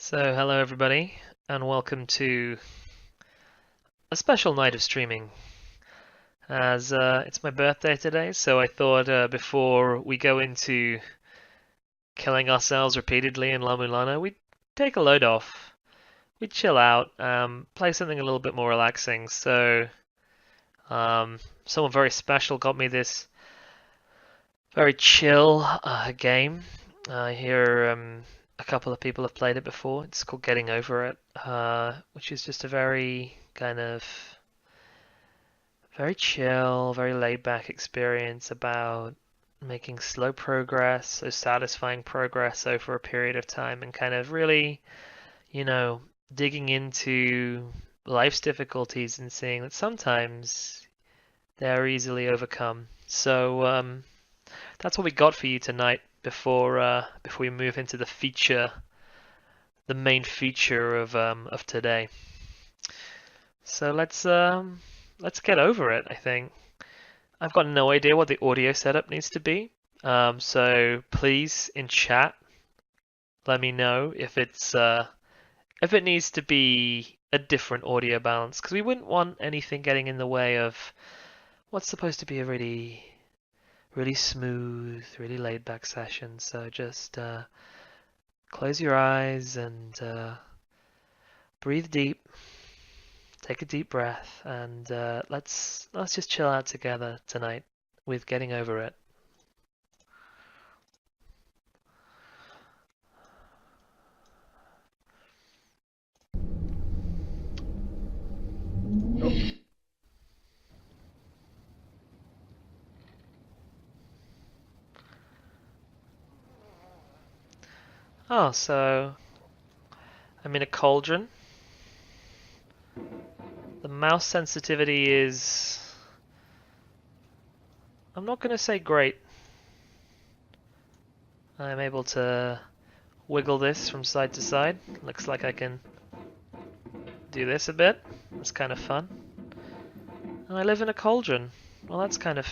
So, hello everybody, and welcome to a special night of streaming. As it's my birthday today, so I thought before we go into killing ourselves repeatedly in La Mulana, we'd take a load off. We'd chill out, play something a little bit more relaxing. So, someone very special got me this very chill game. I hear a couple of people have played it before. It's called Getting Over It, which is just a very kind of very chill, very laid back experience about making slow progress, so satisfying progress over a period of time, and kind of really, digging into life's difficulties and seeing that sometimes they're easily overcome. So that's what we got for you tonight before we move into the main feature of today. So let's get over it, I think. I've got no idea what the audio setup needs to be. So please in chat let me know if it needs to be a different audio balance, because we wouldn't want anything getting in the way of what's supposed to be a really really smooth, really laid back session. So just close your eyes and breathe deep. Take a deep breath, and let's just chill out together tonight with Getting Over It. Oh, so I'm in a cauldron. The mouse sensitivity is, I'm not going to say great. I'm able to wiggle this from side to side. Looks like I can do this a bit. That's kind of fun. And I live in a cauldron. Well, that's kind of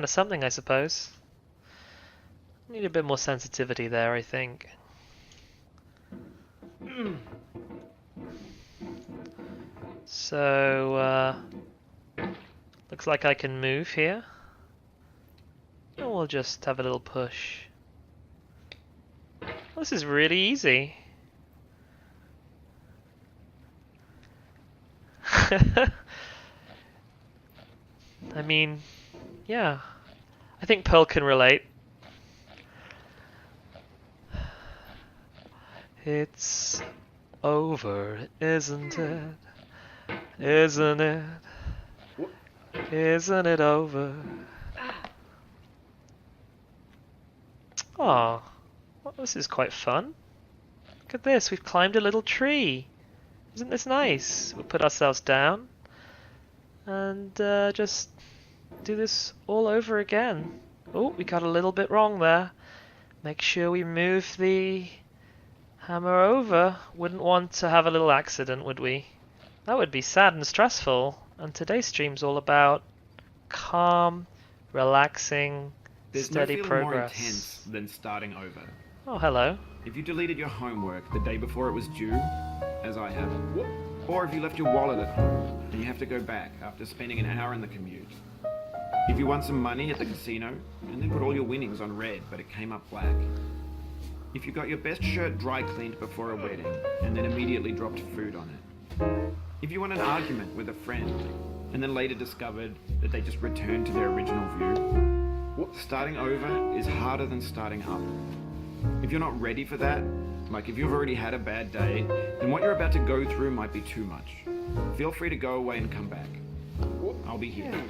something, I suppose. Need a bit more sensitivity there, I think. So, looks like I can move here. And we'll just have a little push. This is really easy. I mean, yeah. I think Pearl can relate. It's over, isn't it? Isn't it? Isn't it over? Oh, well, this is quite fun. Look at this, we've climbed a little tree. Isn't this nice? We'll put ourselves down and just do this all over again. Oh, we got a little bit wrong there. Make sure we move the hammer over. Wouldn't want to have a little accident, would we? That would be sad and stressful. And today's stream's all about calm, relaxing, steady progress. There's no feeling more intense than starting over. Oh, hello. If you deleted your homework the day before it was due, as I have, or if you left your wallet at home and you have to go back after spending an hour in the commute. If you won some money at the casino and then put all your winnings on red but it came up black. If you got your best shirt dry cleaned before a wedding and then immediately dropped food on it. If you won an argument with a friend and then later discovered that they just returned to their original view. Starting over is harder than starting up. If you're not ready for that, like if you've already had a bad day, then what you're about to go through might be too much. Feel free to go away and come back. I'll be here.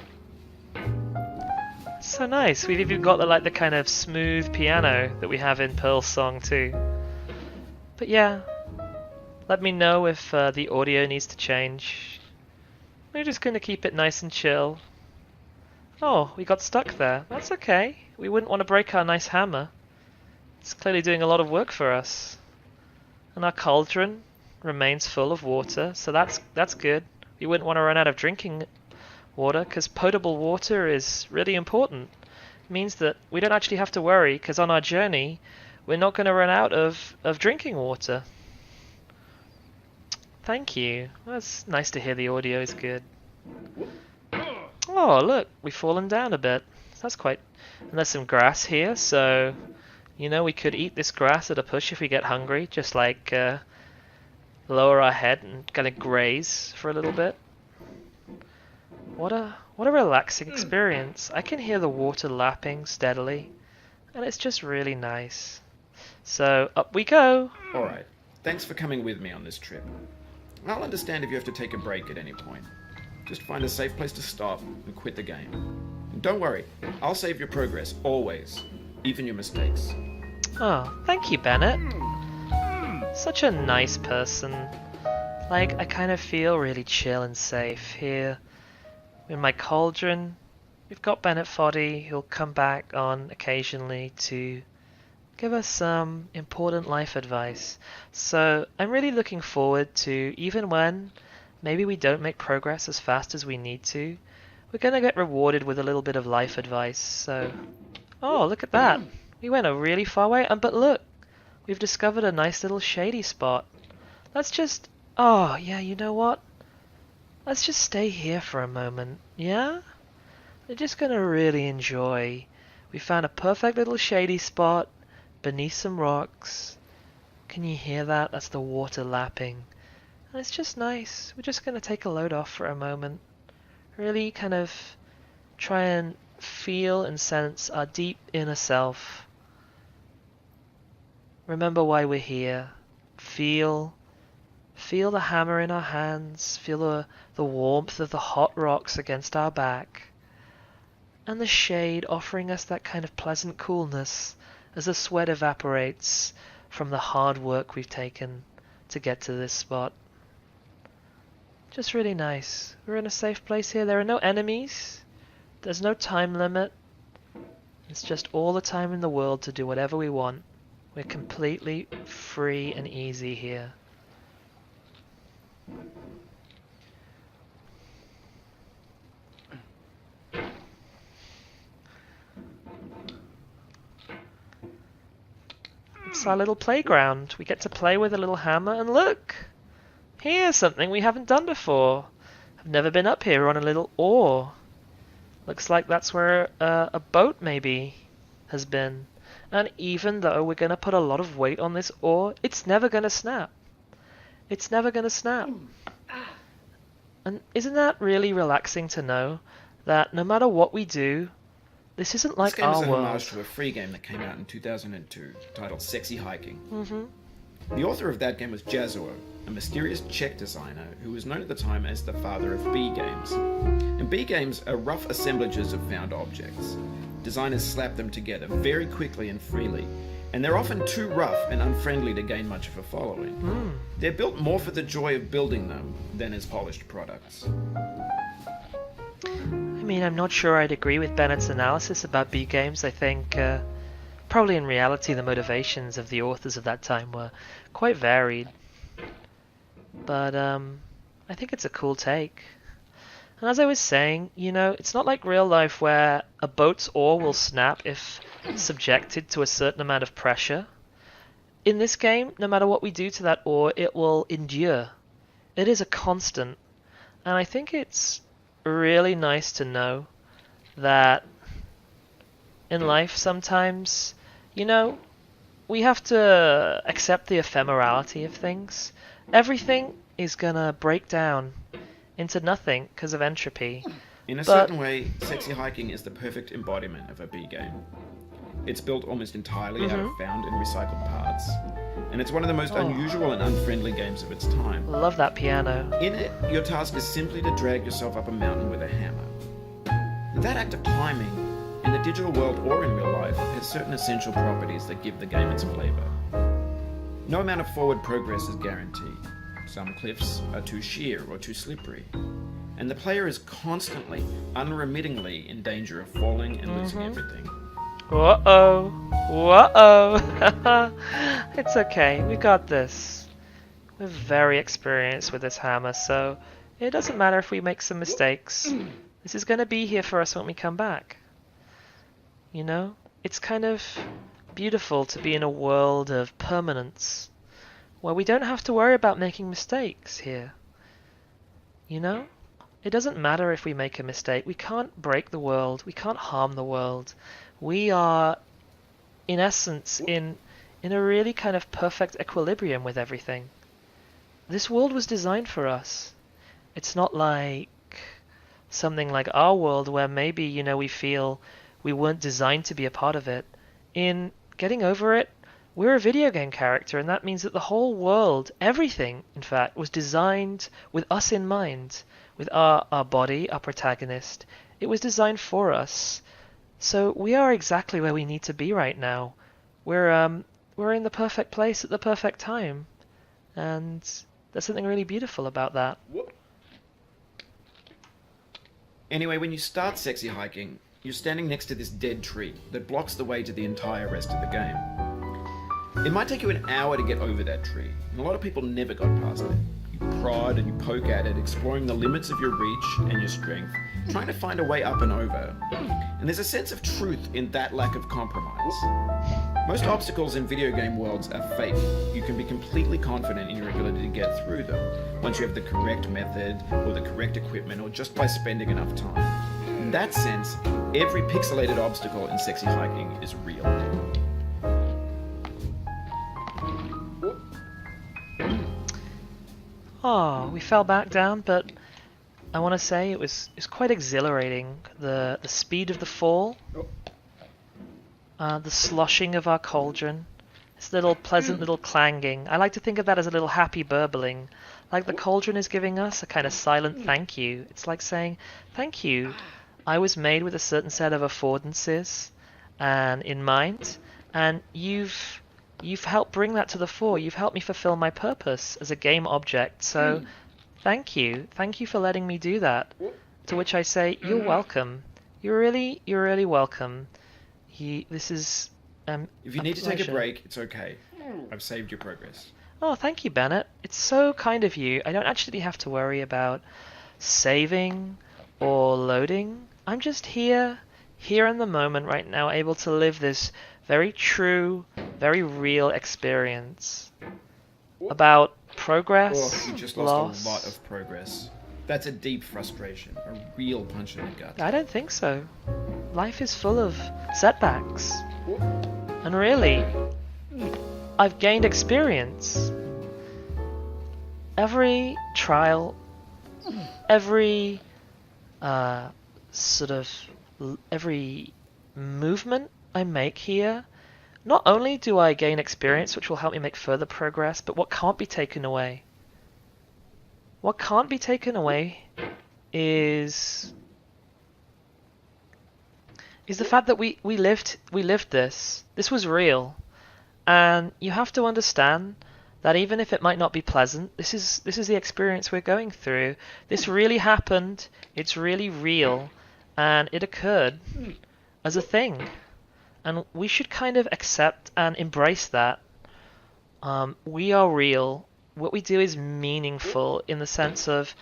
So nice. We've even got the kind of smooth piano that we have in Pearl's song too. But yeah, let me know if the audio needs to change. We're just going to keep it nice and chill. Oh, we got stuck there. That's okay. We wouldn't want to break our nice hammer. It's clearly doing a lot of work for us. And our cauldron remains full of water, so that's good. We wouldn't want to run out of drinking water, because potable water is really important. It means that we don't actually have to worry, because on our journey we're not going to run out of drinking water. Thank you. That's nice to hear the audio is good. Oh, look, we've fallen down a bit. That's quite... And there's some grass here, so... You know, we could eat this grass at a push if we get hungry. Just like, lower our head and kind of graze for a little bit. What a relaxing experience. I can hear the water lapping steadily. And it's just really nice. So, up we go! Alright, thanks for coming with me on this trip. I'll understand if you have to take a break at any point. Just find a safe place to stop and quit the game. And don't worry, I'll save your progress, always. Even your mistakes. Oh, thank you, Bennett. Such a nice person. Like, I kind of feel really chill and safe here. In my Cauldron, we've got Bennett Foddy, who'll come back on occasionally to give us some important life advice. So I'm really looking forward to, even when maybe we don't make progress as fast as we need to, we're going to get rewarded with a little bit of life advice. So, oh, look at that. We went a really far way, but look, we've discovered a nice little shady spot. Let's just, oh yeah, you know what? Let's just stay here for a moment, yeah? We're just going to really enjoy. We found a perfect little shady spot beneath some rocks. Can you hear that? That's the water lapping. And it's just nice. We're just going to take a load off for a moment. Really kind of try and feel and sense our deep inner self. Remember why we're here. Feel the hammer in our hands. Feel the warmth of the hot rocks against our back. And the shade offering us that kind of pleasant coolness as the sweat evaporates from the hard work we've taken to get to this spot. Just really nice. We're in a safe place here. There are no enemies. There's no time limit. It's just all the time in the world to do whatever we want. We're completely free and easy here. It's our little playground. We get to play with a little hammer, and look! Here's something we haven't done before. I've never been up here on a little oar. Looks like that's where a boat maybe has been. And even though we're going to put a lot of weight on this oar, it's never going to snap. It's never going to snap. And isn't that really relaxing to know that no matter what we do, this isn't like our world? This game is a homage to a free game that came out in 2002, titled Sexy Hiking. The author of that game was Jazuo, a mysterious Czech designer who was known at the time as the father of B games. And B games are rough assemblages of found objects. Designers slap them together very quickly and freely, and they're often too rough and unfriendly to gain much of a following. They're built more for the joy of building them than as polished products. I mean, I'm not sure I'd agree with Bennett's analysis about B games. I think probably in reality the motivations of the authors of that time were quite varied. But I think it's a cool take. And as I was saying, you know, it's not like real life where a boat's oar will snap if subjected to a certain amount of pressure. In this game, no matter what we do to that oar, it will endure. It is a constant. And I think it's really nice to know that in life sometimes, you know, we have to accept the ephemerality of things. Everything is gonna break down into nothing because of entropy. In a certain way, Sexy Hiking is the perfect embodiment of a B game. It's built almost entirely out of found and recycled parts, and it's one of the most unusual and unfriendly games of its time. Love that piano. In it, your task is simply to drag yourself up a mountain with a hammer. That act of climbing, in the digital world or in real life, has certain essential properties that give the game its flavor. No amount of forward progress is guaranteed. Some cliffs are too sheer or too slippery, and the player is constantly, unremittingly in danger of falling and losing everything. Uh-oh. Uh-oh. It's okay. We got this. We're very experienced with this hammer, so it doesn't matter if we make some mistakes. This is going to be here for us when we come back. You know? It's kind of beautiful to be in a world of permanence, where we don't have to worry about making mistakes here. You know? It doesn't matter if we make a mistake. We can't break the world. We can't harm the world. We are, in essence, in a really kind of perfect equilibrium with everything. This world was designed for us. It's not like something like our world where maybe, you know, we feel we weren't designed to be a part of it. In getting over it, we're a video game character, and that means that the whole world, everything, in fact, was designed with us in mind, with our body, our protagonist. It was designed for us. So we are exactly where we need to be right now. We're in the perfect place at the perfect time. And there's something really beautiful about that. Anyway, when you start sexy hiking, you're standing next to this dead tree that blocks the way to the entire rest of the game. It might take you an hour to get over that tree, and a lot of people never got past it. You prod and you poke at it, exploring the limits of your reach and your strength, trying to find a way up and over. And there's a sense of truth in that lack of compromise. Most obstacles in video game worlds are fake. You can be completely confident in your ability to get through them once you have the correct method or the correct equipment or just by spending enough time. In that sense, every pixelated obstacle in sexy hiking is real. Oh, we fell back down, but I want to say it was quite exhilarating. The speed of the fall, the sloshing of our cauldron, this little pleasant little clanging. I like to think of that as a little happy burbling, like the cauldron is giving us a kind of silent thank you. It's like saying, thank you. I was made with a certain set of affordances and in mind, and you've helped bring that to the fore. You've helped me fulfill my purpose as a game object. So thank you. Thank you for letting me do that. To which I say, you're welcome. You're really welcome. This is if you need to take a break, it's okay. I've saved your progress. Oh, thank you, Bennett. It's so kind of you. I don't actually have to worry about saving or loading. I'm just here in the moment right now, able to live this very true, very real experience about progress, You just loss. lost a lot of progress. That's a deep frustration, a real punch in the gut. I don't think so. Life is full of setbacks. And really, I've gained experience. Every trial, every every movement I make here, not only do I gain experience, which will help me make further progress, but what can't be taken away. What can't be taken away is the fact that we lived this. This was real. And you have to understand that even if it might not be pleasant, this is the experience we're going through. This really happened. It's really real. And it occurred as a thing. And we should kind of accept and embrace that. We are real. What we do is meaningful in the sense of,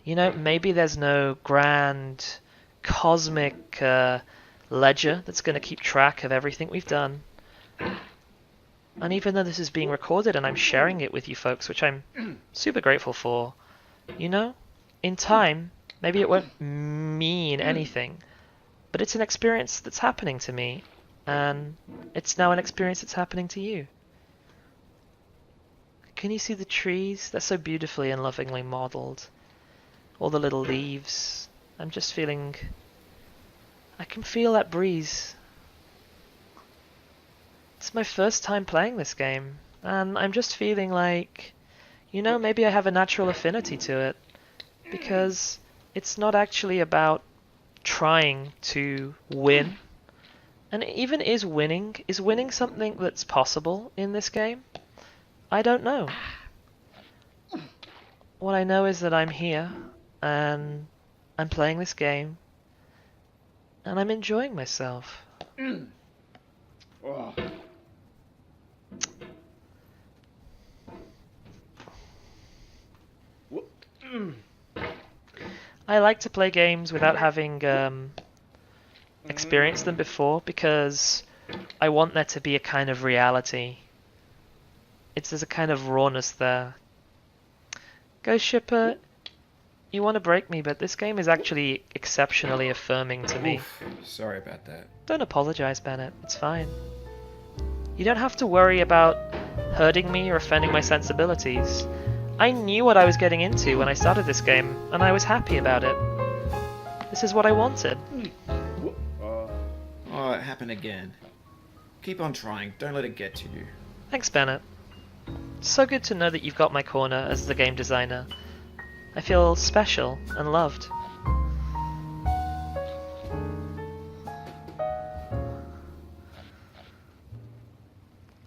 you know, maybe there's no grand cosmic ledger that's going to keep track of everything we've done. And even though this is being recorded and I'm sharing it with you folks, which I'm super grateful for, you know, in time, maybe it won't mean anything, but it's an experience that's happening to me, and it's now an experience that's happening to you. Can you see the trees? They're so beautifully and lovingly modeled. All the little leaves. I'm just feeling... I can feel that breeze. It's my first time playing this game, and I'm just feeling like, you know, maybe I have a natural affinity to it, because it's not actually about trying to win. And even is winning something that's possible in this game? I don't know. What I know is that I'm here, and I'm playing this game, and I'm enjoying myself. Oh. I like to play games without having experienced them before, because I want there to be a kind of reality. There's a kind of rawness there. Ghost Shipper, you want to break me, but this game is actually exceptionally affirming to me. Oof, sorry about that. Don't apologize, Bennett. It's fine. You don't have to worry about hurting me or offending my sensibilities. I knew what I was getting into when I started this game, and I was happy about it. This is what I wanted. Oh, it happened again. Keep on trying. Don't let it get to you. Thanks, Bennett. It's so good to know that you've got my corner as the game designer. I feel special and loved.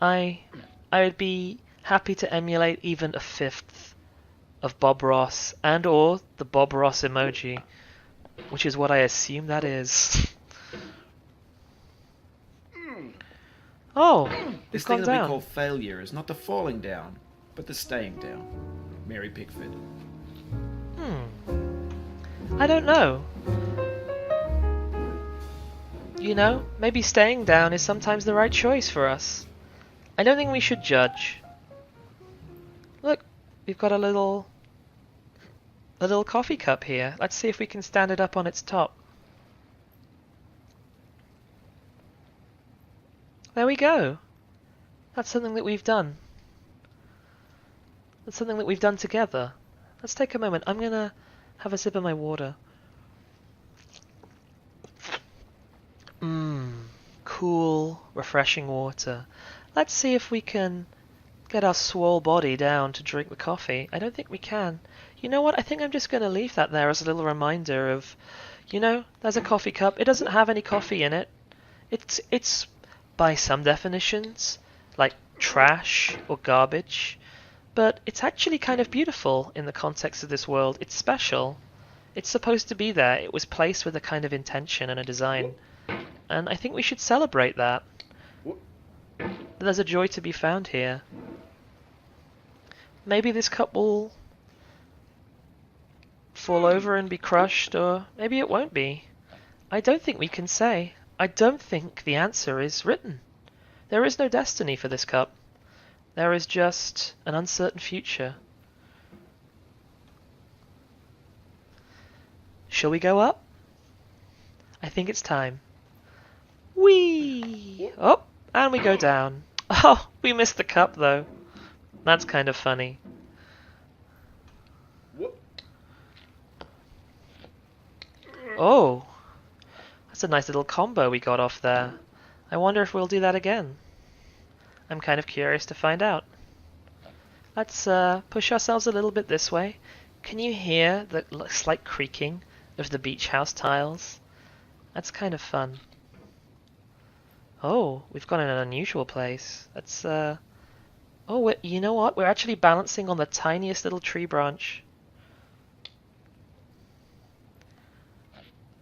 I would be happy to emulate even a fifth of Bob Ross and or the Bob Ross emoji, which is what I assume that is. Oh, This it's thing gone that we down. call failure is not the falling down, but the staying down. Mary Pickford. I don't know. You know, maybe staying down is sometimes the right choice for us. I don't think we should judge. Look, we've got a little coffee cup here. Let's see if we can stand it up on its top. There we go. That's something that we've done. That's something that we've done together. Let's take a moment. I'm gonna have a sip of my water. Cool, refreshing water. Let's see if we can get our swole body down to drink the coffee. I don't think we can. You know what? I think I'm just going to leave that there as a little reminder of, you know, there's a coffee cup. It doesn't have any coffee in it. It's by some definitions, like trash or garbage. But it's actually kind of beautiful in the context of this world. It's special. It's supposed to be there. It was placed with a kind of intention and a design. And I think we should celebrate that. There's a joy to be found here. Maybe this cup will fall over and be crushed, or maybe it won't be. I don't think we can say. I don't think the answer is written. There is no destiny for this cup. There is just an uncertain future. Shall we go up? I think it's time. Whee! Oh, and we go down. Oh, we missed the cup though. That's kind of funny. Oh, that's a nice little combo we got off there. I wonder if we'll do that again. I'm kind of curious to find out. Let's push ourselves a little bit this way. Can you hear the slight creaking of the beach house tiles? That's kind of fun. Oh, we've gone in an unusual place. That's, oh, you know what? We're actually balancing on the tiniest little tree branch.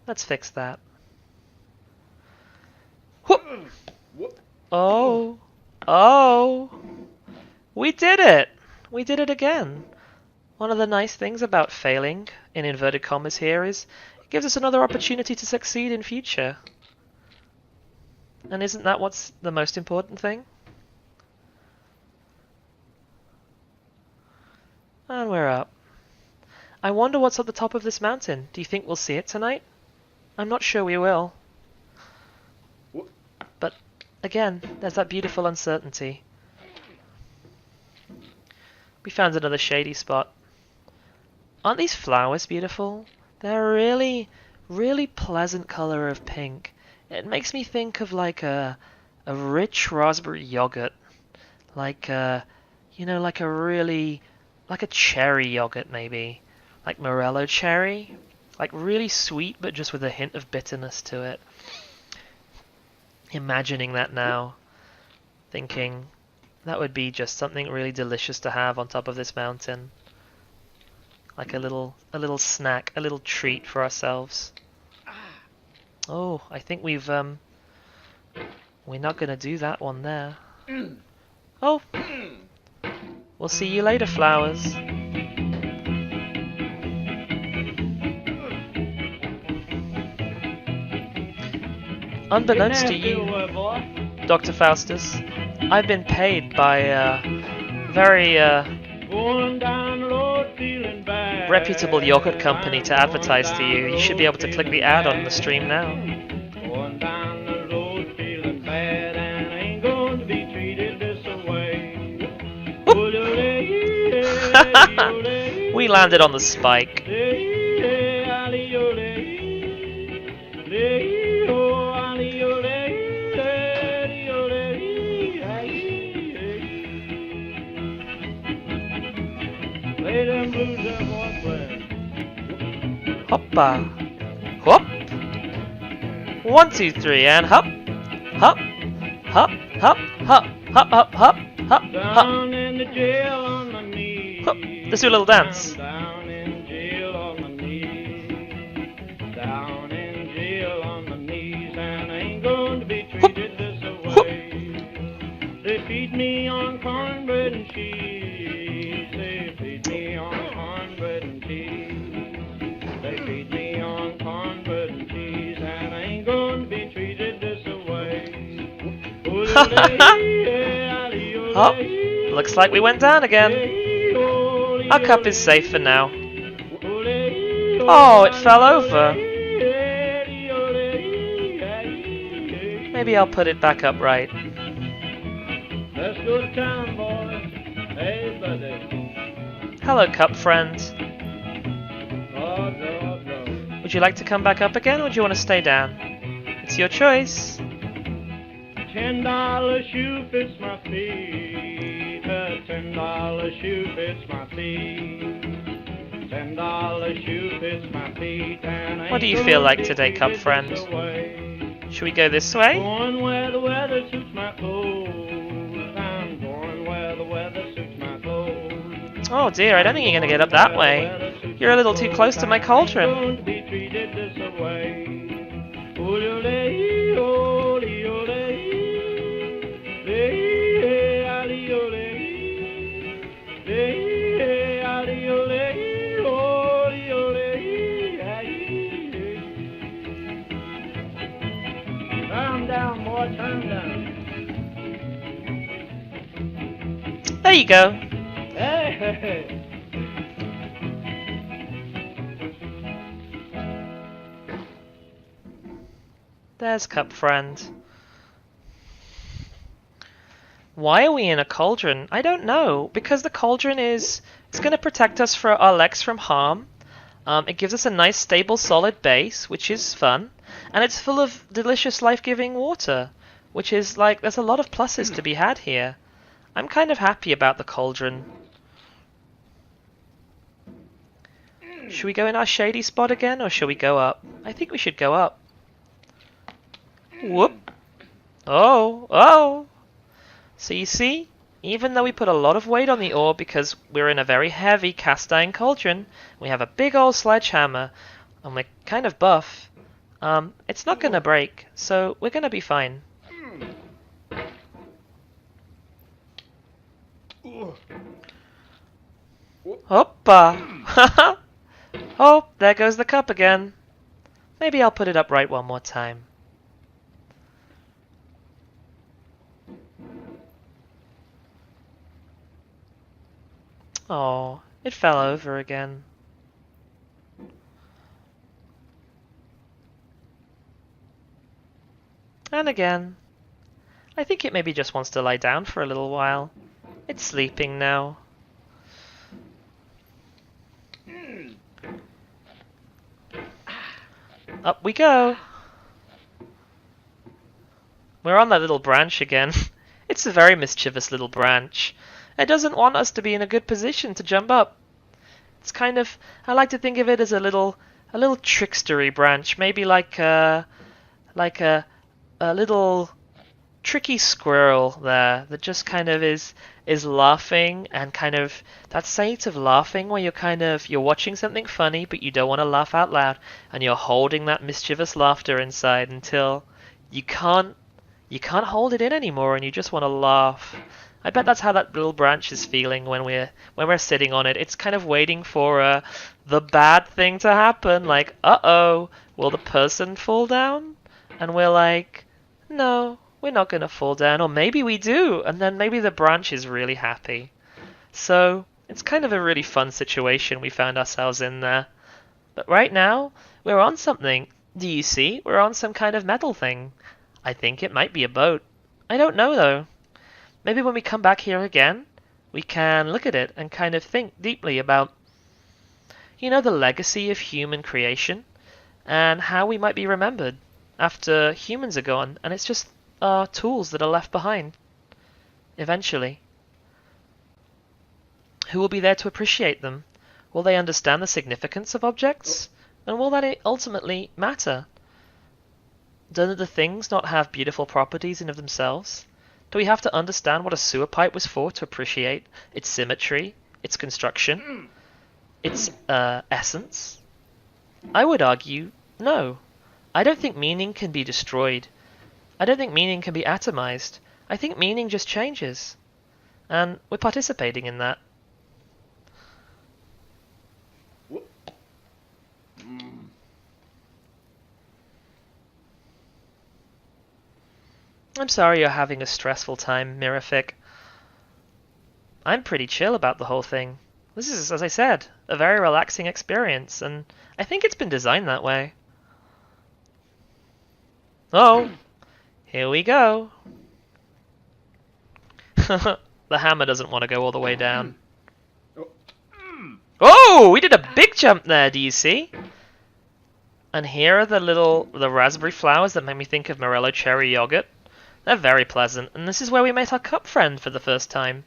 Let's fix that. Whoop! Oh! Oh! We did it! We did it again. One of the nice things about failing, in inverted commas here, is it gives us another opportunity to succeed in future. And isn't that what's the most important thing? And we're up. I wonder what's at the top of this mountain. Do you think we'll see it tonight? I'm not sure we will. But again, there's that beautiful uncertainty. We found another shady spot. Aren't these flowers beautiful? They're a really, really pleasant color of pink. It makes me think of like a rich raspberry yogurt, like you know, like a cherry yogurt maybe, like Morello cherry, like really sweet but just with a hint of bitterness to it. Imagining that now, thinking that would be just something really delicious to have on top of this mountain, like a little snack, a little treat for ourselves. Oh, I think we're not gonna do that one there. Oh, we'll see you later, flowers. Unbeknownst to you, Dr. Faustus. I've been paid by a very reputable yogurt company to advertise to you. You should be able to click the ad on the stream now. Going down the road feeling bad and I ain't going to be treated this way. We landed on the spike. Hoppa. Hop. 1, 2, 3, and hop. Hop. Hop. Hop. Hop. Hop. Hop. Hop. Hop. Hop. Hop. Let's do a little dance. Down in jail on my knees. Down in jail on my knees, and I ain't going to be treated this way. They feed me on cornbread and cheese. They feed me on cornbread and cheese. They feed me on cornbread and cheese, and I ain't going to be treated this way. Oh, looks like we went down again. Our cup is safe for now. Oh, it fell over. Maybe I'll put it back upright. Let's go to town, boys. Hey, buddy. Hello, cup friend. Oh, no. Would you like to come back up again, or do you want to stay down? It's your choice. $10 shoe fits my feet. A $10 shoe fits my feet. $10 shoe fits my feet. And What do you feel like today, cup friend? Should we go this way? Going where the weather suits my clothes. I'm going where the weather suits my clothes. Oh dear, I don't think you're going to get up that way. You're a little too close to my cauldron. There you go. Hey. There's cup friend. Why are we in a cauldron? I don't know. Because the cauldron it's going to protect us for our legs from harm. It gives us a nice, stable, solid base, which is fun. And it's full of delicious, life-giving water, which is like, there's a lot of pluses to be had here. I'm kind of happy about the cauldron. Should we go in our shady spot again, or should we go up? I think we should go up. Whoop. Oh, oh. So you see, even though we put a lot of weight on the ore because we're in a very heavy cast iron cauldron, we have a big old sledgehammer, and we're kind of buff, it's not going to break, so we're going to be fine. Hoppa! Oh, there goes the cup again. Maybe I'll put it upright one more time. Oh, it fell over again. And again. I think it maybe just wants to lie down for a little while. It's sleeping now. Up we go. We're on that little branch again. It's a very mischievous little branch. It doesn't want us to be in a good position to jump up. It's kind of, I like to think of it as a little trickstery branch, maybe like a little tricky squirrel there that just kind of is laughing, and kind of that state of laughing where you're watching something funny but you don't want to laugh out loud, and you're holding that mischievous laughter inside until you can't hold it in anymore and you just want to laugh. I bet that's how that little branch is feeling when we're sitting on it. It's kind of waiting for the bad thing to happen, like, uh-oh, will the person fall down? And we're like, no, we're not going to fall down, or maybe we do, and then maybe the branch is really happy. So it's kind of a really fun situation we found ourselves in there. But right now, we're on something. Do you see? We're on some kind of metal thing. I think it might be a boat. I don't know though. Maybe when we come back here again, we can look at it and kind of think deeply about, the legacy of human creation and how we might be remembered after humans are gone, and it's just our tools that are left behind eventually. Who will be there to appreciate them? Will they understand the significance of objects? And will that ultimately matter? Do the things not have beautiful properties in of themselves? Do we have to understand what a sewer pipe was for to appreciate its symmetry, its construction, its essence? I would argue, no. I don't think meaning can be destroyed. I don't think meaning can be atomized. I think meaning just changes. And we're participating in that. I'm sorry you're having a stressful time, Mirific. I'm pretty chill about the whole thing. This is, as I said, a very relaxing experience, and I think it's been designed that way. Oh, here we go. The hammer doesn't want to go all the way down. Oh, we did a big jump there, do you see? And here are the raspberry flowers that make me think of Morello cherry yogurt. They're very pleasant, and this is where we met our cup friend for the first time.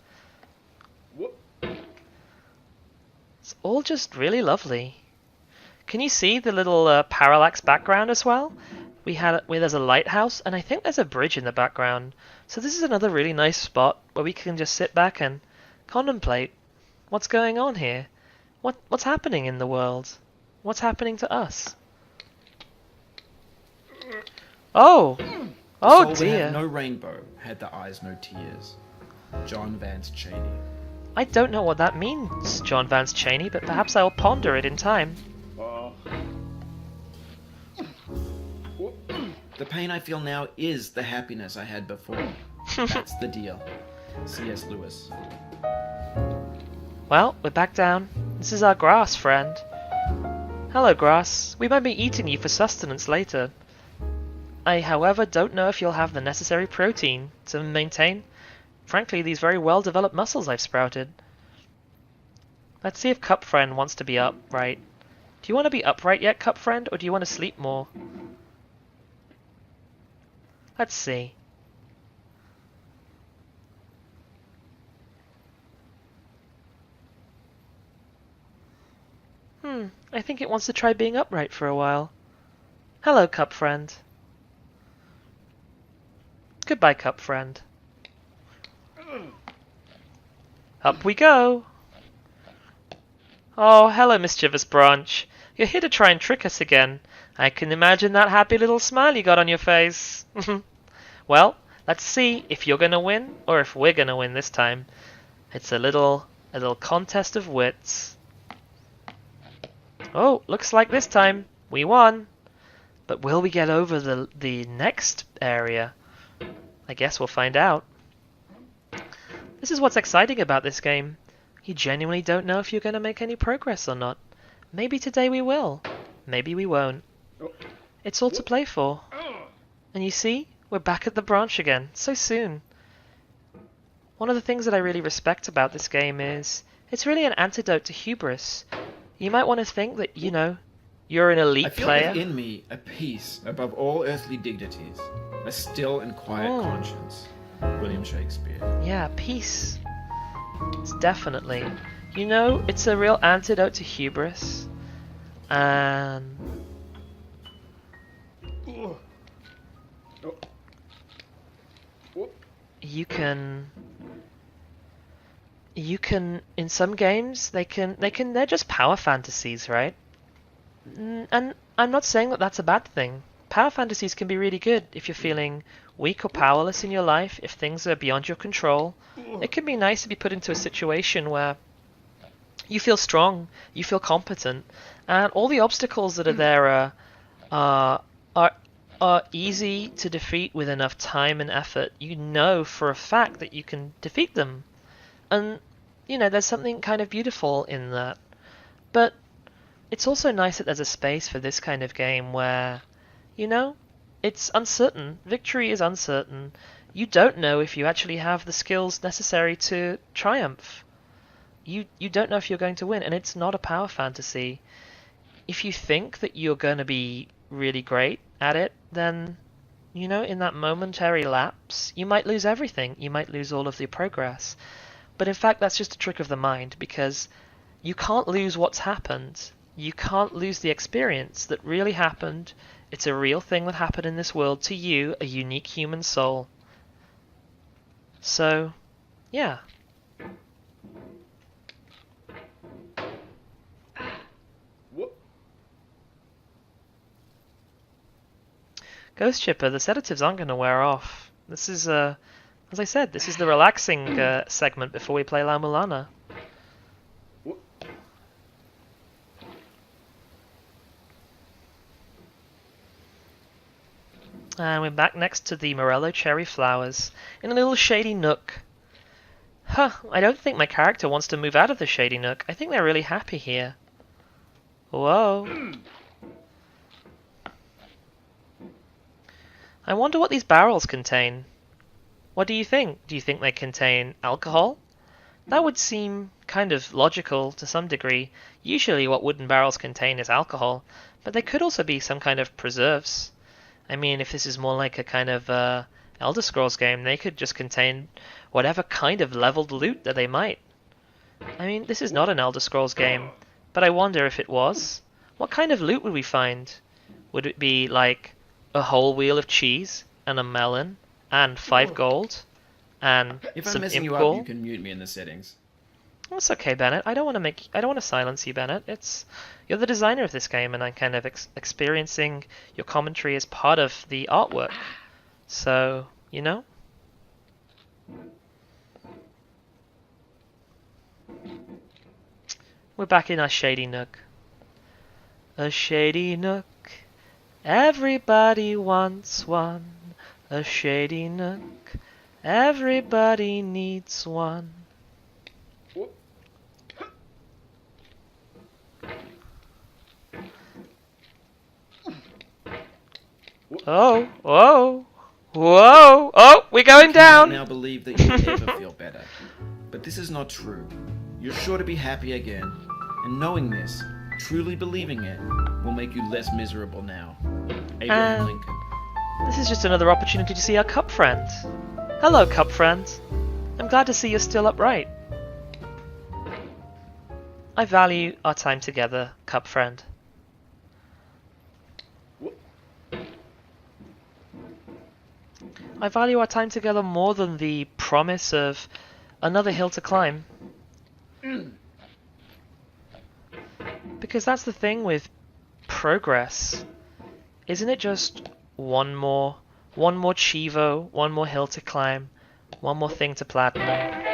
It's all just really lovely. Can you see the little parallax background as well? There's a lighthouse, and I think there's a bridge in the background. So this is another really nice spot where we can just sit back and contemplate what's going on here. What's happening in the world? What's happening to us? Oh! Oh dear. Had no rainbow, had the eyes no tears. John Vance Cheney. I don't know what that means, John Vance Cheney, but perhaps I will ponder it in time. The pain I feel now is the happiness I had before. That's the deal. C.S. Lewis. Well, we're back down. This is our grass friend. Hello, grass. We might be eating you for sustenance later. I, however, don't know if you'll have the necessary protein to maintain, frankly, these very well-developed muscles I've sprouted. Let's see if Cup Friend wants to be upright. Do you want to be upright yet, Cup Friend, or do you want to sleep more? Let's see. I think it wants to try being upright for a while. Hello, Cup Friend. Goodbye, Cup Friend. Up we go! Oh, hello, mischievous branch. You're here to try and trick us again. I can imagine that happy little smile you got on your face. Well, let's see if you're gonna win, or if we're gonna win this time. It's a little contest of wits. Oh, looks like this time we won. But will we get over the next area? I guess we'll find out. This is what's exciting about this game. You genuinely don't know if you're going to make any progress or not. Maybe today we will. Maybe we won't. It's all to play for. And you see, we're back at the branch again, so soon. One of the things that I really respect about this game is it's really an antidote to hubris. You might want to think that, you're an elite player. I feel within me a peace above all earthly dignities, a still and quiet conscience. William Shakespeare. Yeah, peace. It's definitely. It's a real antidote to hubris. And you can in some games they're just power fantasies, right? And I'm not saying that that's a bad thing. Power fantasies can be really good if you're feeling weak or powerless in your life, if things are beyond your control. It can be nice to be put into a situation where you feel strong, you feel competent, and all the obstacles that are there are are easy to defeat with enough time and effort, you know for a fact that you can defeat them. And, there's something kind of beautiful in that. But it's also nice that there's a space for this kind of game where, it's uncertain. Victory is uncertain. You don't know if you actually have the skills necessary to triumph. You don't know if you're going to win, and it's not a power fantasy. If you think that you're going to be really great at it, then, in that momentary lapse, you might lose everything. You might lose all of your progress. But in fact, that's just a trick of the mind, because you can't lose what's happened. You can't lose the experience that really happened. It's a real thing that happened in this world to you, a unique human soul. So, yeah. Ghost Chipper, the sedatives aren't going to wear off. This is, as I said, this is the relaxing segment before we play La Mulana. And we're back next to the Morello cherry flowers, in a little shady nook. I don't think my character wants to move out of the shady nook. I think they're really happy here. Whoa. I wonder what these barrels contain. What do you think? Do you think they contain alcohol? That would seem kind of logical to some degree. Usually what wooden barrels contain is alcohol, but they could also be some kind of preserves. I mean, if this is more like a kind of Elder Scrolls game, they could just contain whatever kind of leveled loot that they might. I mean, this is not an Elder Scrolls game, but I wonder if it was. What kind of loot would we find? Would it be like a whole wheel of cheese, and a melon, and 5 gold, and If some I'm messing you imp up, you can mute me in the settings. That's okay, Bennett. I don't want to silence you, Bennett. You're the designer of this game, and I'm kind of experiencing your commentary as part of the artwork. So, we're back in our shady nook. A shady nook. Everybody wants one. A shady nook. Everybody needs one. Oh, whoa, whoa, oh, we're going down! I now believe that you'll ever feel better. But this is not true. You're sure to be happy again. And knowing this, truly believing it, will make you less miserable now. Abraham Lincoln. This is just another opportunity to see our cup friend. Hello, cup friend. I'm glad to see you're still upright. I value our time together, cup friend. I value our time together more than the promise of another hill to climb. Because that's the thing with progress. Isn't it just one more Chivo, one more hill to climb, one more thing to platinum?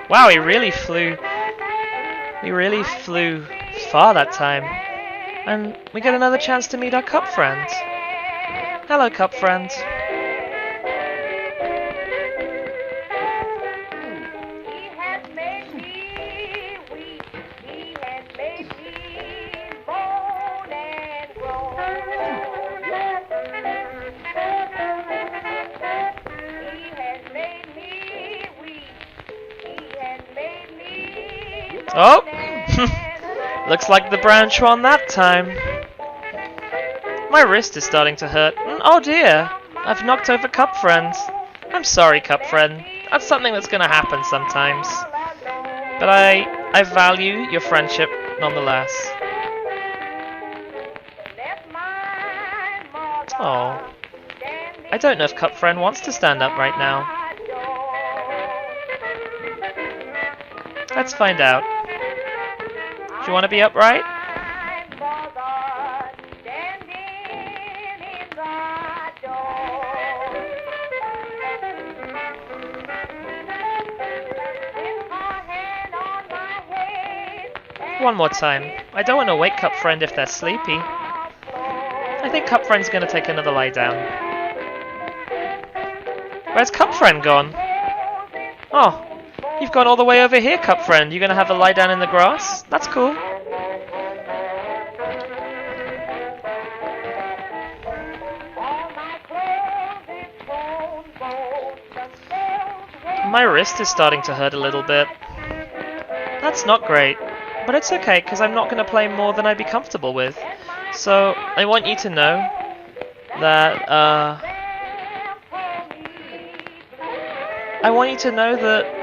Wow, he really flew. We really flew far that time. And we get another chance to meet our cup friend. Hello, cup friend. Oh! Looks like the branch won that time. My wrist is starting to hurt. Oh dear! I've knocked over Cup Friend. I'm sorry, Cup Friend. That's something that's gonna happen sometimes. But I value your friendship nonetheless. Oh. I don't know if Cup Friend wants to stand up right now. Let's find out. Do you want to be upright? One more time. I don't want to wake Cup Friend if they're sleepy. I think Cup Friend's going to take another lie down. Where's Cup Friend gone? Oh, you've gone all the way over here, Cup Friend. You're going to have a lie down in the grass? That's cool. My wrist is starting to hurt a little bit. That's not great, but it's okay because I'm not going to play more than I'd be comfortable with. So I want you to know that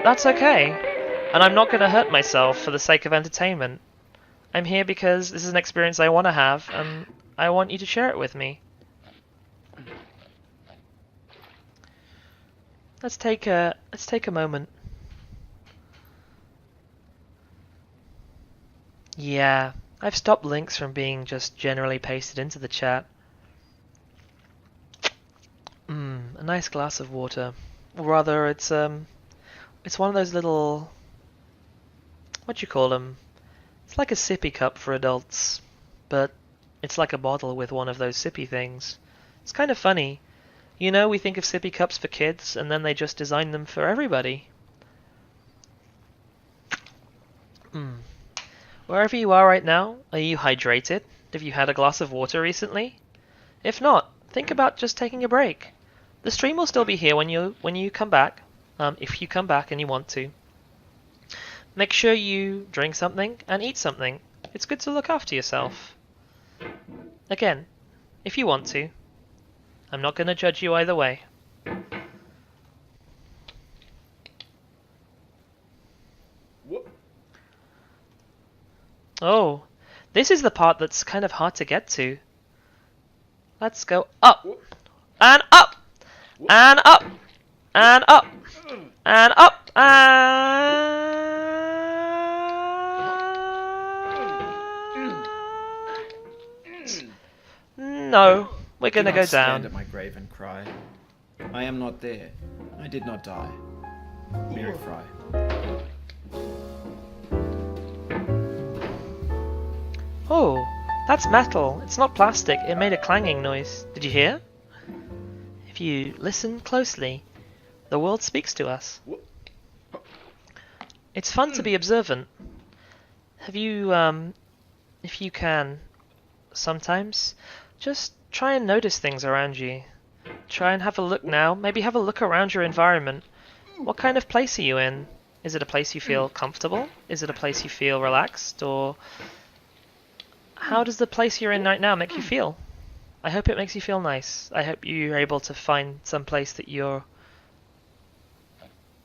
that's okay, and I'm not going to hurt myself for the sake of entertainment. I'm here because this is an experience I want to have, and I want you to share it with me. Let's take a moment. Yeah, I've stopped links from being just generally pasted into the chat. A nice glass of water. Or rather, it's one of those little, what do you call them? It's like a sippy cup for adults, but it's like a bottle with one of those sippy things. It's kind of funny. You know, we think of sippy cups for kids, and then they just design them for everybody. Wherever you are right now, are you hydrated? Have you had a glass of water recently? If not, think about just taking a break. The stream will still be here when you come back, if you come back and you want to. Make sure you drink something and eat something. It's good to look after yourself. Again, if you want to. I'm not going to judge you either way. Oh, this is the part that's kind of hard to get to. Let's go up, and up, and up, and up, and up, and... No, we're gonna go down. Stand at my grave and cry. I am not there. I did not die. Mary Fry. Oh, that's metal. It's not plastic. It made a clanging noise. Did you hear? If you listen closely, the world speaks to us. It's fun to be observant. Have you, if you can, sometimes, just try and notice things around you. Try and have a look now. Maybe have a look around your environment. What kind of place are you in? Is it a place you feel comfortable? Is it a place you feel relaxed? Or how does the place you're in right now make you feel? I hope it makes you feel nice. I hope you're able to find some place that you're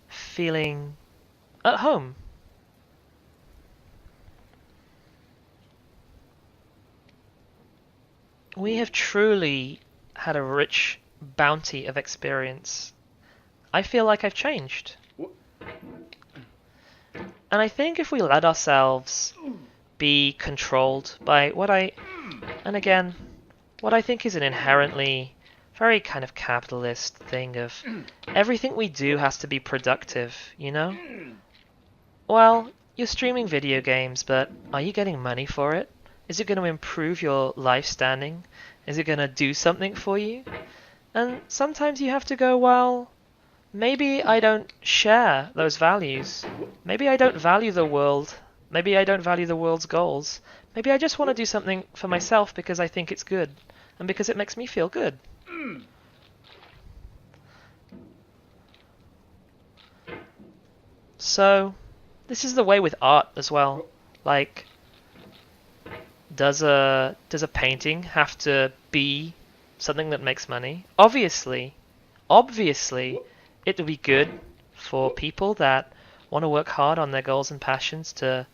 feeling at home. We have truly had a rich bounty of experience. I feel like I've changed. And I think if we let ourselves be controlled by what I think is an inherently very kind of capitalist thing of everything we do has to be productive, you know? Well, you're streaming video games, but are you getting money for it? Is it going to improve your life standing? Is it going to do something for you? And sometimes you have to go, well, maybe I don't share those values. Maybe I don't value the world. Maybe I don't value the world's goals. Maybe I just want to do something for myself because I think it's good. And because it makes me feel good. So, This is the way with art as well. Like, does a painting have to be something that makes money? Obviously, it would be good for people that want to work hard on their goals and passions to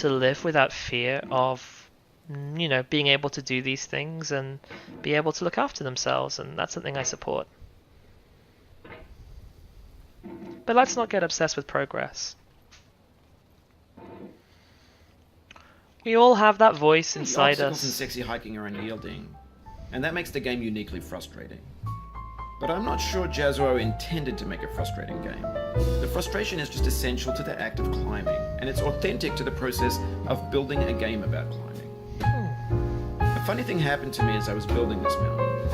live without fear of, being able to do these things and be able to look after themselves, and that's something I support. But let's not get obsessed with progress. We all have that voice inside The obstacles in us. sexy hiking are unyielding, and that makes the game uniquely frustrating. But I'm not sure Jazzuo intended to make a frustrating game. The frustration is just essential to the act of climbing, and it's authentic to the process of building a game about climbing. A funny thing happened to me as I was building this mountain.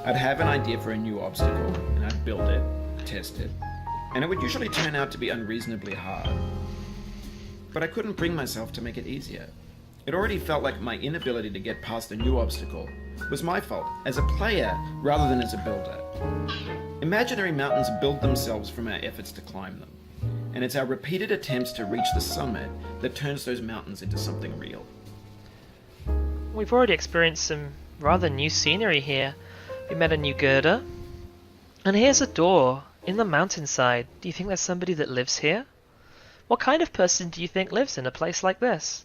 I'd have an idea for a new obstacle, and I'd build it, test it, and it would usually turn out to be unreasonably hard. But I couldn't bring myself to make it easier. It already felt like my inability to get past a new obstacle was my fault as a player rather than as a builder. Imaginary mountains build themselves from our efforts to climb them, and it's our repeated attempts to reach the summit that turns those mountains into something real. We've already experienced some rather new scenery here. We met a new girder, and here's a door in the mountainside. Do you think there's somebody that lives here? What kind of person do you think lives in a place like this?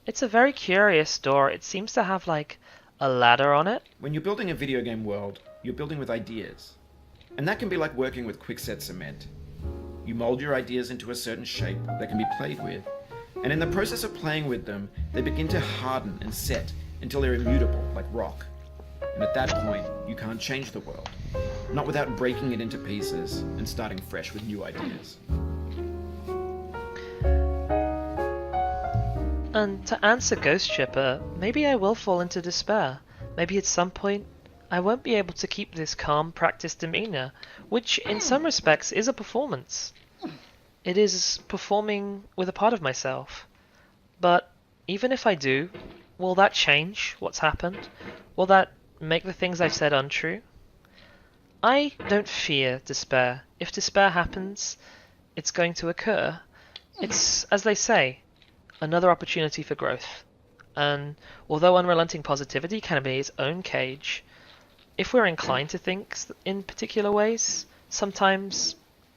It's a very curious door. It seems to have like a ladder on it. When you're building a video game world, you're building with ideas. And that can be like working with quickset cement. You mold your ideas into a certain shape that can be played with, and in the process of playing with them, they begin to harden and set until they're immutable, like rock. And at that point, you can't change the world. Not without breaking it into pieces and starting fresh with new ideas. And to answer Ghost Shipper, maybe I will fall into despair. Maybe at some point I won't be able to keep this calm, practiced demeanor, which in some respects is a performance. It is performing with a part of myself. But even if I do, will that change what's happened? Will that make the things I've said untrue? I don't fear despair. If despair happens, it's going to occur. It's, as they say, another opportunity for growth. And although unrelenting positivity can be its own cage, if we're inclined to think in particular ways, sometimes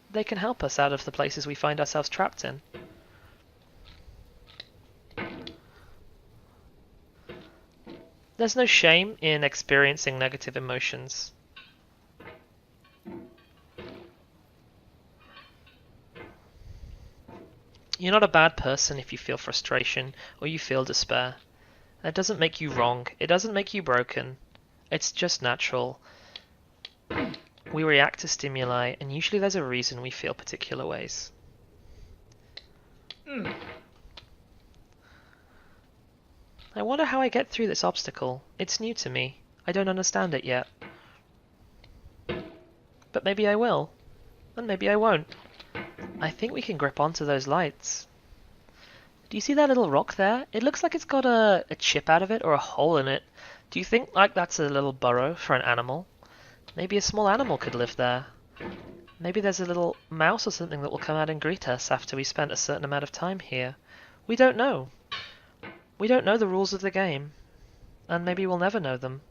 they can help us out of the places we find ourselves trapped in. There's no shame in experiencing negative emotions. You're not a bad person if you feel frustration or you feel despair. That doesn't make you wrong. It doesn't make you broken. It's just natural. We react to stimuli, and usually there's a reason we feel particular ways. I wonder how I get through this obstacle. It's new to me. I don't understand it yet. But maybe I will. And maybe I won't. I think we can grip onto those lights. Do you see that little rock there? It looks like it's got a chip out of it or a hole in it. Do you think like that's a little burrow for an animal? Maybe a small animal could live there. Maybe there's a little mouse or something that will come out and greet us after we spent a certain amount of time here. We don't know. We don't know the rules of the game. And maybe we'll never know them.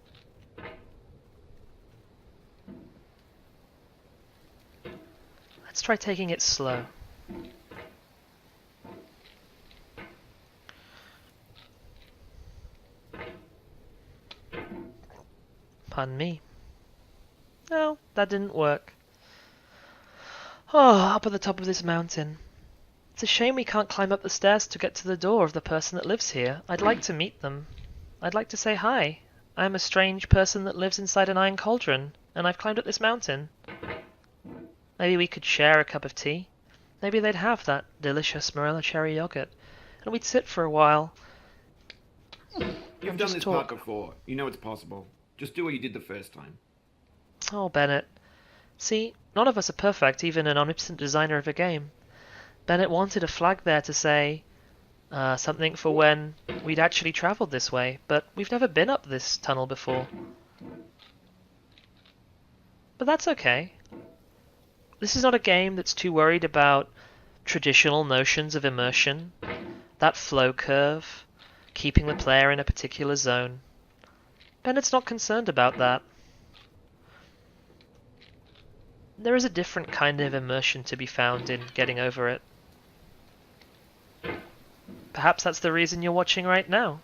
Let's try taking it slow. Pardon me. No, that didn't work. Oh, up at the top of this mountain. It's a shame we can't climb up the stairs to get to the door of the person that lives here. I'd like to meet them. I'd like to say hi. I'm a strange person that lives inside an iron cauldron, and I've climbed up this mountain. Maybe we could share a cup of tea. Maybe they'd have that delicious Morella cherry yogurt, and we'd sit for a while. You've done this part before. You know it's possible. Just do what you did the first time. Oh, Bennett. See, none of us are perfect, even an omnipotent designer of a game. Bennett wanted a flag there to say something for when we'd actually travelled this way, but we've never been up this tunnel before. But that's okay. This is not a game that's too worried about traditional notions of immersion, that flow curve, keeping the player in a particular zone. Bennett's not concerned about that. There is a different kind of immersion to be found in getting over it. Perhaps that's the reason you're watching right now.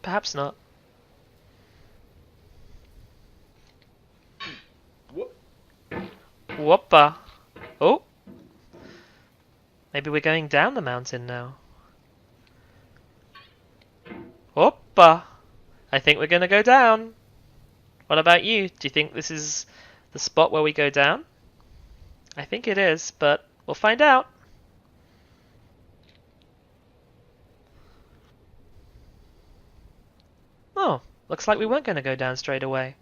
Perhaps not. Whoppa! Oh! Maybe we're going down the mountain now. Whoppa! I think we're gonna go down. What about you? Do you think this is the spot where we go down? I think it is, but we'll find out. Oh, looks like we weren't going to go down straight away.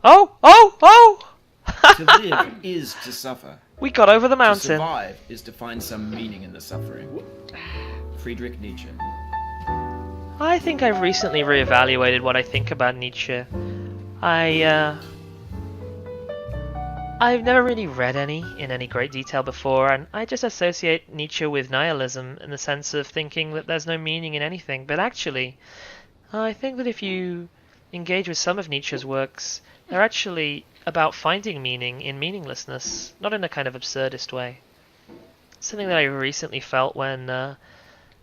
Oh! Oh! Oh! To live is to suffer. We got over the To mountain. survive is to find some meaning in the suffering. Friedrich Nietzsche. I think I've recently reevaluated what I think about Nietzsche. I've never really read any in any great detail before, and I just associate Nietzsche with nihilism in the sense of thinking that there's no meaning in anything. But actually, I think that if you engage with some of Nietzsche's works, they're actually about finding meaning in meaninglessness, not in a kind of absurdist way. Something that I recently felt when I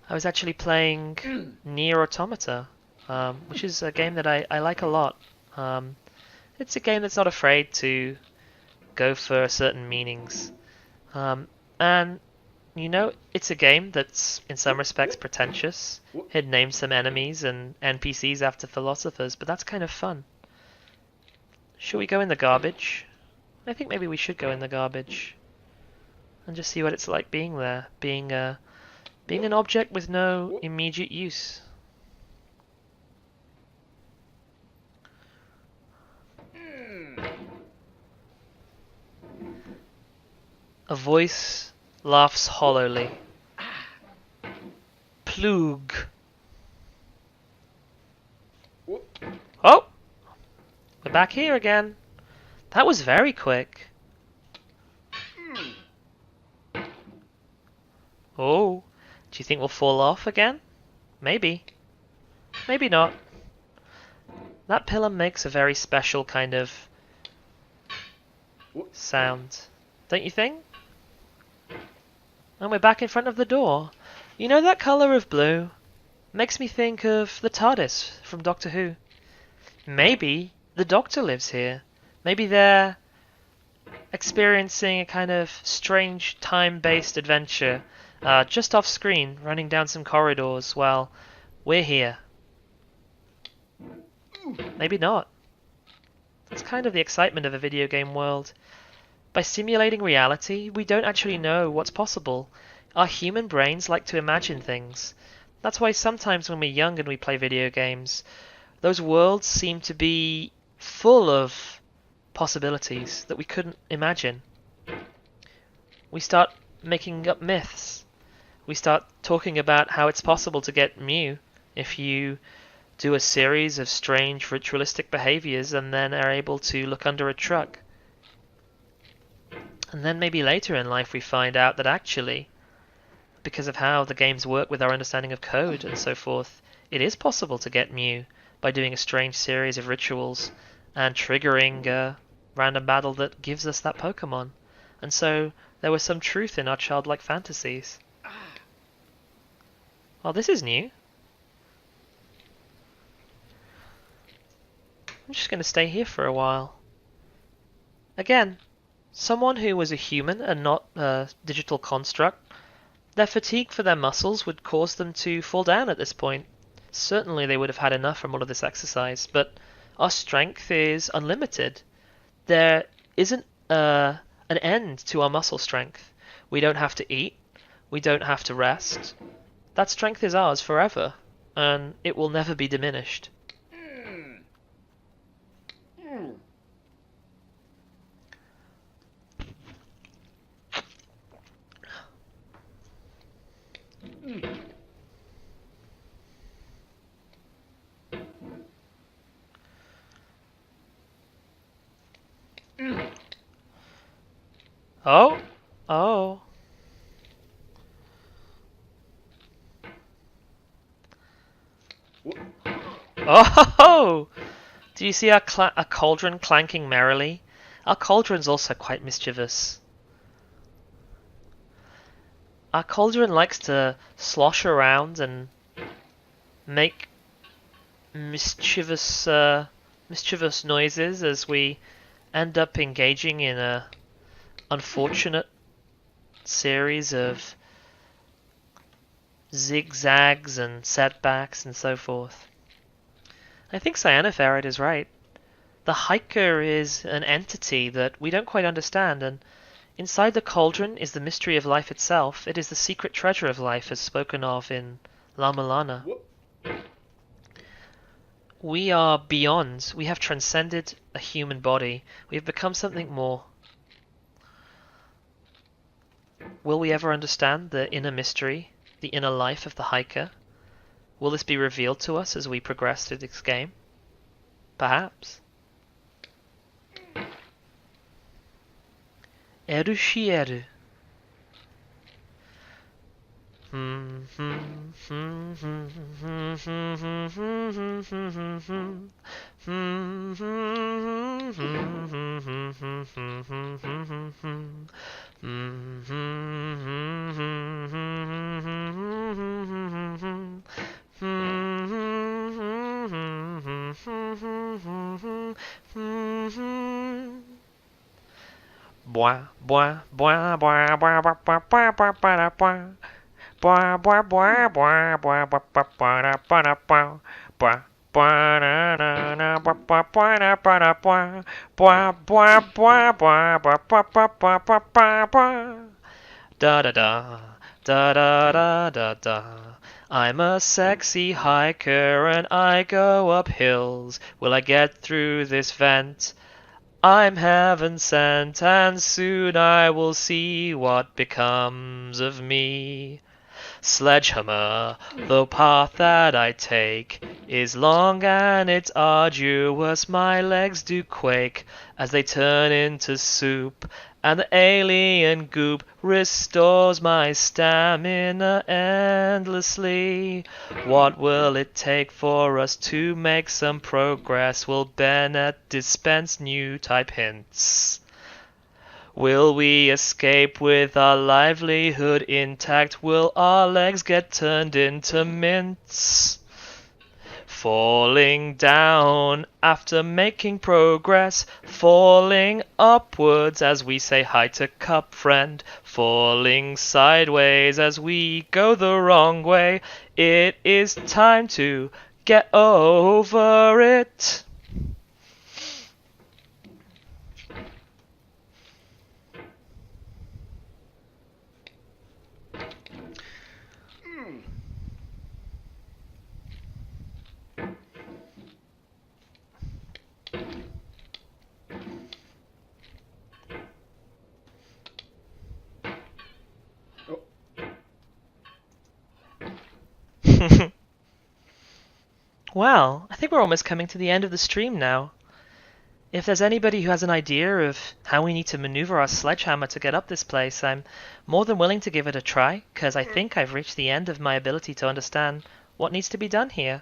was actually playing Nier Automata, which is a game that I like a lot. It's a game that's not afraid to go for certain meanings. And, you know, it's a game that's, in some respects, pretentious. It names some enemies and NPCs after philosophers, but that's kind of fun. Should we go in the garbage? I think maybe we should go in the garbage. And just see what it's like being there. Being an object with no immediate use. A voice laughs hollowly. Plug. Oh! We're back here again. That was very quick. Oh, do you think we'll fall off again? Maybe. Maybe not. That pillar makes a very special kind of sound, don't you think? And we're back in front of the door. You know that colour of blue? Makes me think of the TARDIS from Doctor Who. Maybe the Doctor lives here. Maybe they're experiencing a kind of strange time-based adventure just off screen, running down some corridors while we're here. Maybe not. That's kind of the excitement of a video game world. By simulating reality, we don't actually know what's possible. Our human brains like to imagine things. That's why sometimes when we're young and we play video games, those worlds seem to be full of possibilities that we couldn't imagine. We start making up myths. We start talking about how it's possible to get Mew if you do a series of strange ritualistic behaviors and then are able to look under a truck. And then maybe later in life we find out that actually, because of how the games work with our understanding of code and so forth, it is possible to get Mew by doing a strange series of rituals and triggering a random battle that gives us that Pokemon. And so there was some truth in our childlike fantasies. Well, this is new. I'm just going to stay here for a while. Again, someone who was a human and not a digital construct, their fatigue for their muscles would cause them to fall down at this point. Certainly they would have had enough from all of this exercise, but our strength is unlimited. There isn't an end to our muscle strength. We don't have to eat. We don't have to rest. That strength is ours forever, and it will never be diminished. Oh! Oh! Oh! Do you see our cauldron clanking merrily? Our cauldron's also quite mischievous. Our cauldron likes to slosh around and make mischievous noises as we end up engaging in a unfortunate series of zigzags and setbacks and so forth. I think Cyanoferret is right. The hiker is an entity that we don't quite understand, and inside the cauldron is the mystery of life itself. It is the secret treasure of life as spoken of in La Milana. We are beyond. We have transcended a human body. We have become something more. Will we ever understand the inner mystery, the inner life of the hiker? Will this be revealed to us as we progress through this game? Perhaps. Eru. Boing, boing, boing, boing, boing, boing, boing, boing, boing, boing. Boing, boing, boing, boing, boing, boing, boing, boing, boing, boing. Boing, na, na, na, boing, boing, boing, na, boing, boing. Boing, boing, boing, boing, boing, boing, boing, boing, boing, boing. Da da da, da da da da da. I'm a sexy hiker and I go up hills. Will I get through this vent? I'm heaven sent, and soon I will see what becomes of me. Sledgehammer, the path that I take is long and it's arduous. My legs do quake as they turn into soup, and the alien goop restores my stamina endlessly. What will it take for us to make some progress? Will Bennett dispense new type hints? Will we escape with our livelihood intact? Will our legs get turned into mints? Falling down after making progress, falling upwards as we say hi to Cup Friend, falling sideways as we go the wrong way. It is time to get over it. Well, I think we're almost coming to the end of the stream now. If there's anybody who has an idea of how we need to maneuver our sledgehammer to get up this place, I'm more than willing to give it a try, because I think I've reached the end of my ability to understand what needs to be done here.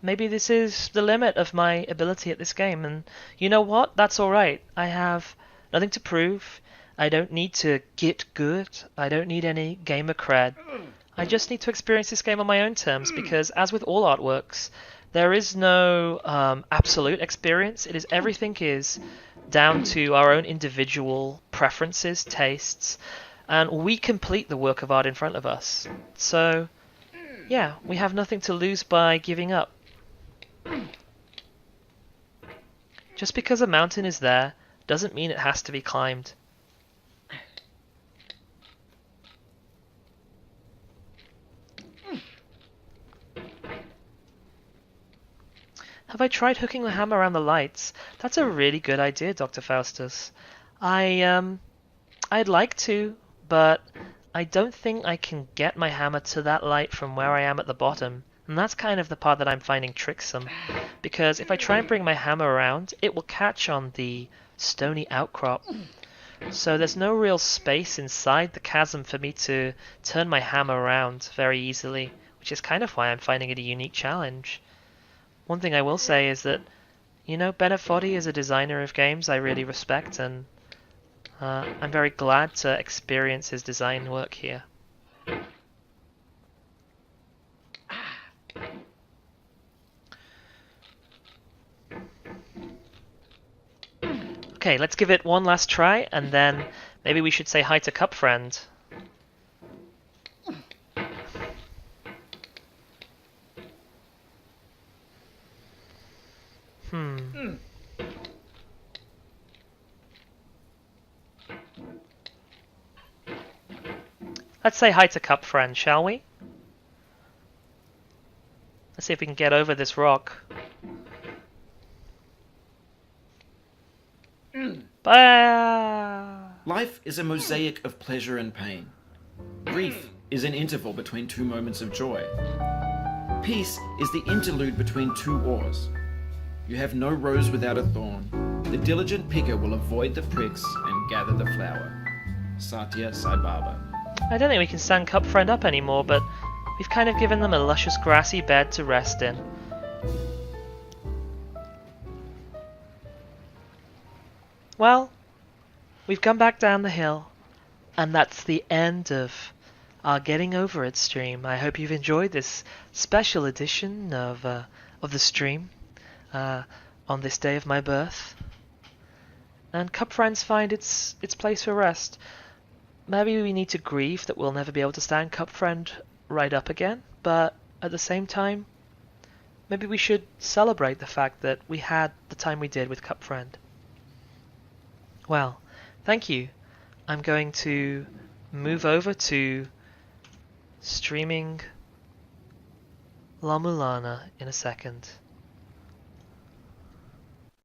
Maybe this is the limit of my ability at this game, and you know what? That's alright. I have nothing to prove. I don't need to get good. I don't need any gamer cred. I just need to experience this game on my own terms, because as with all artworks, there is no absolute experience. Everything is down to our own individual preferences, tastes, and we complete the work of art in front of us. So, yeah, we have nothing to lose by giving up. Just because a mountain is there doesn't mean it has to be climbed. Have I tried hooking the hammer around the lights? That's a really good idea, Dr. Faustus. I'd like to, but I don't think I can get my hammer to that light from where I am at the bottom. And that's kind of the part that I'm finding tricksome. Because if I try and bring my hammer around, it will catch on the stony outcrop. So there's no real space inside the chasm for me to turn my hammer around very easily, which is kind of why I'm finding it a unique challenge. One thing I will say is that, Bennett Foddy is a designer of games I really respect, and I'm very glad to experience his design work here. Okay, let's give it one last try, and then maybe we should say hi to Cup Friend. Let's say hi to Cup Friend, shall we? Let's see if we can get over this rock. Bye! Life is a mosaic of pleasure and pain. Grief is an interval between two moments of joy. Peace is the interlude between two wars. You have no rose without a thorn. The diligent picker will avoid the pricks and gather the flower. Satya Sai Baba. I don't think we can stand Cup Friend up anymore, but we've kind of given them a luscious grassy bed to rest in. Well, we've come back down the hill, and that's the end of our Getting Over It stream. I hope you've enjoyed this special edition of the stream on this day of my birth. And Cup Friends find its place for rest. Maybe we need to grieve that we'll never be able to stand Cup Friend right up again, but at the same time, maybe we should celebrate the fact that we had the time we did with Cup Friend. Well, thank you. I'm going to move over to streaming La Mulana in a second.